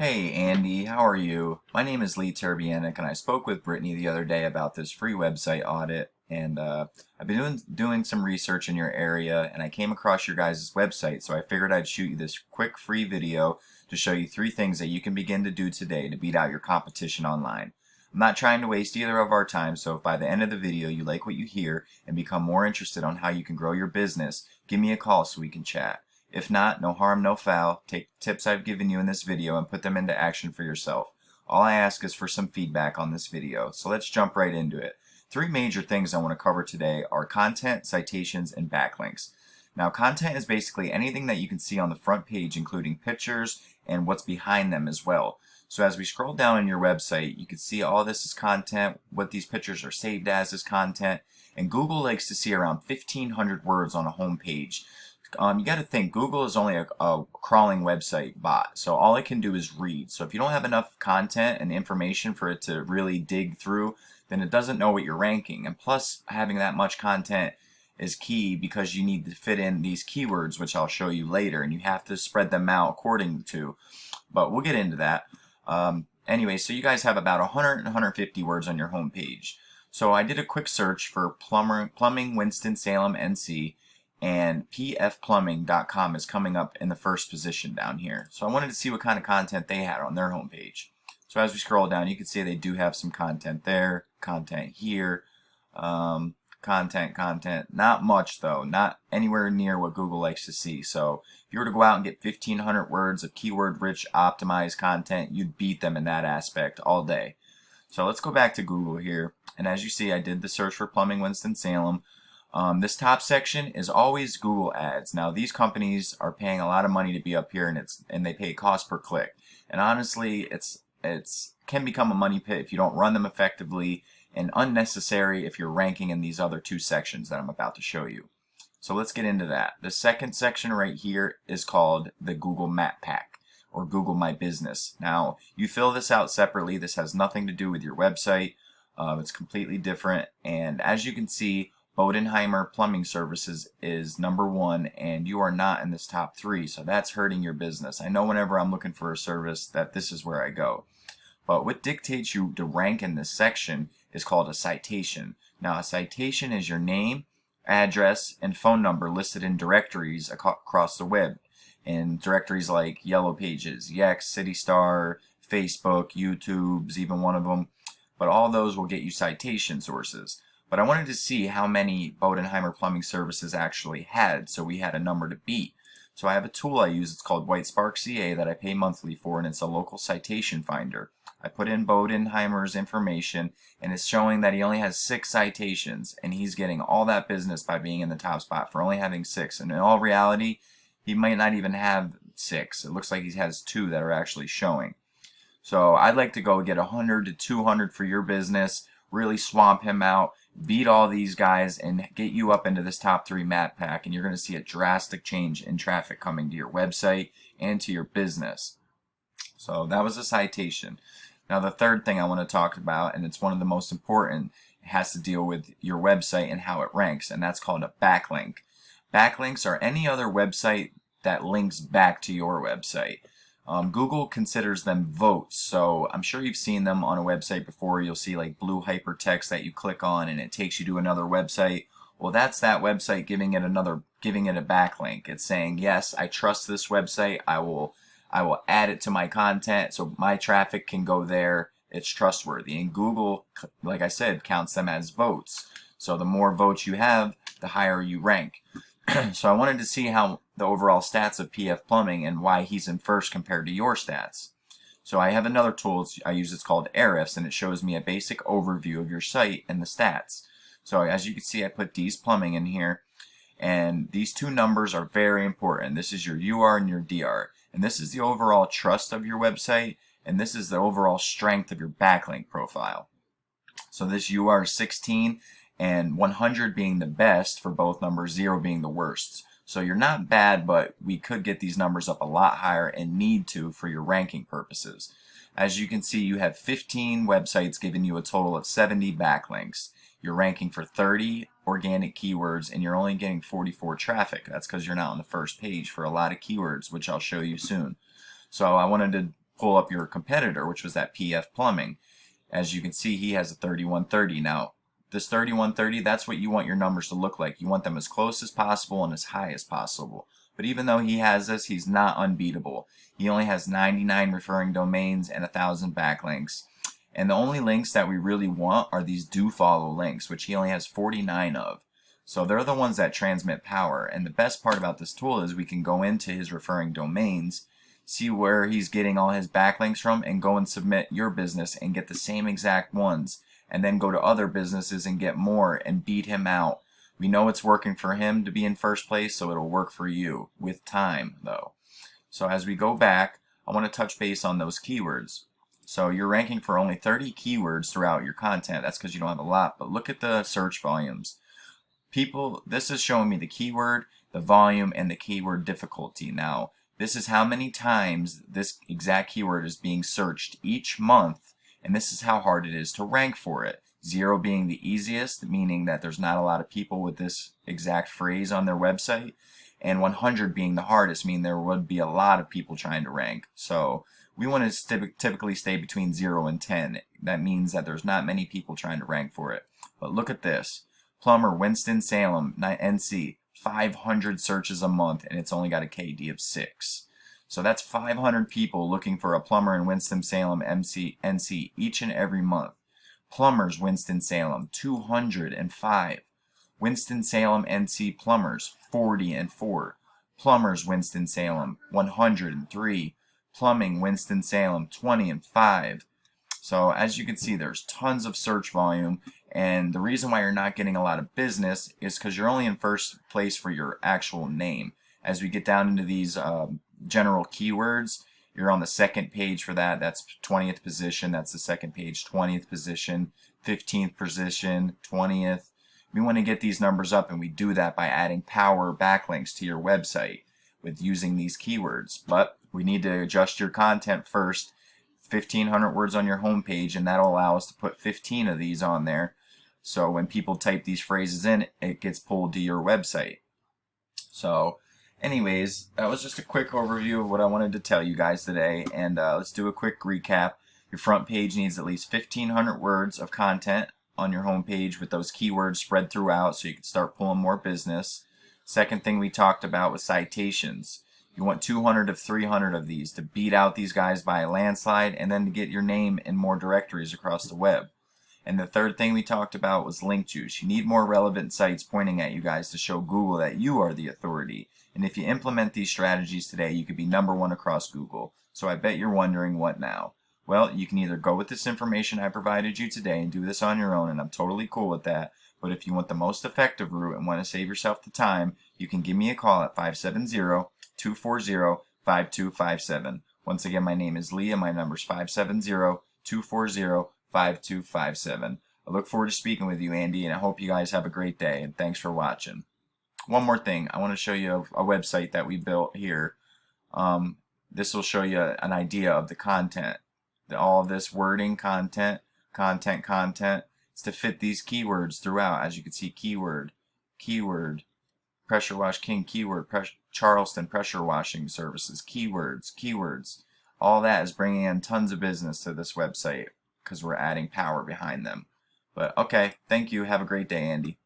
Hey Andy, how are you? My name is Lee Terbianic, and I spoke with Brittany the other day about this free website audit. And I've been doing some research in your area, and I came across your guys' website, so I figured I'd shoot you this quick free video to show you 3 things that you can begin to do today to beat out your competition online. I'm not trying to waste either of our time, so if by the end of the video you like what you hear and become more interested on how you can grow your business, give me a call so we can chat. If not, no harm, no foul. Take the tips I've given you in this video and put them into action for yourself. All I ask is for some feedback on this video, so let's jump right into it. 3 major things I want to cover today are content, citations, and backlinks. Now, content is basically anything that you can see on the front page, including pictures and what's behind them as well. So as we scroll down on your website, you can see all this is content, what these pictures are saved as is content, and Google likes to see around 1,500 words on a home page. You got to think Google is only a crawling website bot, so all it can do is read. So if you don't have enough content and information for it to really dig through, then it doesn't know what you're ranking. And plus, having that much content is key because you need to fit in these keywords, which I'll show you later, and you have to spread them out according to. But we'll get into that. Anyway, so you guys have about 100 and 150 words on your home page. So I did a quick search for plumbing Winston-Salem, NC. And pfplumbing.com is coming up in the first position down here. So I wanted to see what kind of content they had on their homepage. So as we scroll down, you can see they do have some content there, content here, content. Not much though, not anywhere near what Google likes to see. So if you were to go out and get 1,500 words of keyword-rich, optimized content, you'd beat them in that aspect all day. So let's go back to Google here. And as you see, I did the search for plumbing Winston-Salem. This top section is always Google ads. Now these companies are paying a lot of money to be up here, and they pay cost per click. And honestly, it's can become a money pit if you don't run them effectively, and unnecessary if you're ranking in these other 2 sections that I'm about to show you. So let's get into that. The second section right here is called the Google Map Pack or Google My Business. Now you fill this out separately. This has nothing to do with your website. It's completely different, and as you can see, Bodenheimer Plumbing Services is #1, and you are not in this top 3, so that's hurting your business. I know whenever I'm looking for a service that this is where I go. But what dictates you to rank in this section is called a citation. Now a citation is your name, address, and phone number listed in directories across the web. In directories like Yellow Pages, Yext, CityStar, Facebook, YouTube's even one of them. But all those will get you citation sources. But I wanted to see how many Bodenheimer Plumbing Services actually had, so we had a number to beat. So I have a tool I use, it's called WhiteSpark CA, that I pay monthly for, and it's a local citation finder. I put in Bodenheimer's information, and it's showing that he only has 6 citations, and he's getting all that business by being in the top spot for only having 6. And in all reality, he might not even have 6. It looks like he has 2 that are actually showing. So I'd like to go get 100 to 200 for your business, really swamp him out, beat all these guys, and get you up into this top 3 map pack, and you're going to see a drastic change in traffic coming to your website and to your business. So that was a citation. Now the third thing I want to talk about, and it's one of the most important, has to deal with your website and how it ranks, and that's called a backlink. Backlinks are any other website that links back to your website. Google considers them votes, so I'm sure you've seen them on a website before. You'll see like blue hypertext that you click on and it takes you to another website. Well, that's that website giving it a backlink. It's saying, yes, I trust this website. I will add it to my content so my traffic can go there. It's trustworthy. And Google, like I said, counts them as votes. So the more votes you have, the higher you rank. So I wanted to see how the overall stats of PF Plumbing and why he's in first compared to your stats. So I have another tool I use, it's called Ahrefs, and it shows me a basic overview of your site and the stats. So as you can see, I put Dease Plumbing in here, and these 2 numbers are very important. This is your UR and your DR, and this is the overall trust of your website, and this is the overall strength of your backlink profile. So this UR is 16, and 100 being the best for both numbers, 0 being the worst. So you're not bad, but we could get these numbers up a lot higher and need to for your ranking purposes. As you can see, you have 15 websites giving you a total of 70 backlinks. You're ranking for 30 organic keywords, and you're only getting 44 traffic. That's because you're not on the first page for a lot of keywords, which I'll show you soon. So I wanted to pull up your competitor, which was that PF Plumbing. As you can see, he has a 3130. Now, this 3130, that's what you want your numbers to look like. You want them as close as possible and as high as possible. But even though he has this, he's not unbeatable. He only has 99 referring domains and 1,000 backlinks. And the only links that we really want are these do follow links, which he only has 49 of. So they're the ones that transmit power. And the best part about this tool is we can go into his referring domains, see where he's getting all his backlinks from, and go and submit your business and get the same exact ones. And then go to other businesses and get more and beat him out. We know it's working for him to be in first place, so it'll work for you with time, though. So as we go back, I want to touch base on those keywords. So you're ranking for only 30 keywords throughout your content. That's because you don't have a lot, but look at the search volumes. This is showing me the keyword, the volume, and the keyword difficulty. Now, this is how many times this exact keyword is being searched each month, and this is how hard it is to rank for it. 0 being the easiest, meaning that there's not a lot of people with this exact phrase on their website, and 100 being the hardest, meaning there would be a lot of people trying to rank. So we want to typically stay between 0 and 10. That means that there's not many people trying to rank for it. But look at this. Plumber, Winston-Salem, NC, 500 searches a month, and it's only got a KD of 6. So that's 500 people looking for a plumber in Winston-Salem, NC, each and every month. Plumbers, Winston-Salem, 205. Winston-Salem, NC plumbers, 40 Plumbers, Winston-Salem, 103. Plumbing, Winston-Salem, 20 So as you can see, there's tons of search volume, and the reason why you're not getting a lot of business is because you're only in first place for your actual name. As we get down into these general keywords, you're on the second page for that. That's 20th position. That's the second page. 20th position, 15th position, 20th. We want to get these numbers up, and we do that by adding power backlinks to your website with using these keywords. But we need to adjust your content first. 1,500 words on your home page, and that'll allow us to put 15 of these on there. So when people type these phrases in, it gets pulled to your website. So anyways, that was just a quick overview of what I wanted to tell you guys today, and let's do a quick recap. Your front page needs at least 1,500 words of content on your home page with those keywords spread throughout so you can start pulling more business. Second thing we talked about was citations. You want 200 to 300 of these to beat out these guys by a landslide, and then to get your name in more directories across the web. And the third thing we talked about was link juice. You need more relevant sites pointing at you guys to show Google that you are the authority. And if you implement these strategies today, you could be #1 across Google. So I bet you're wondering, what now? Well, you can either go with this information I provided you today and do this on your own, and I'm totally cool with that. But if you want the most effective route and want to save yourself the time, you can give me a call at 570-240-5257. Once again, my name is Lee, and my number is 570-240-5257. I look forward to speaking with you, Andy, and I hope you guys have a great day, and thanks for watching. One more thing, I want to show you a website that we built here. This will show you an idea of the content. All of this wording, content, is to fit these keywords throughout. As you can see, keyword, pressure wash king, keyword, Charleston pressure washing services, keywords. All that is bringing in tons of business to this website because we're adding power behind them. But okay, thank you. Have a great day, Andy.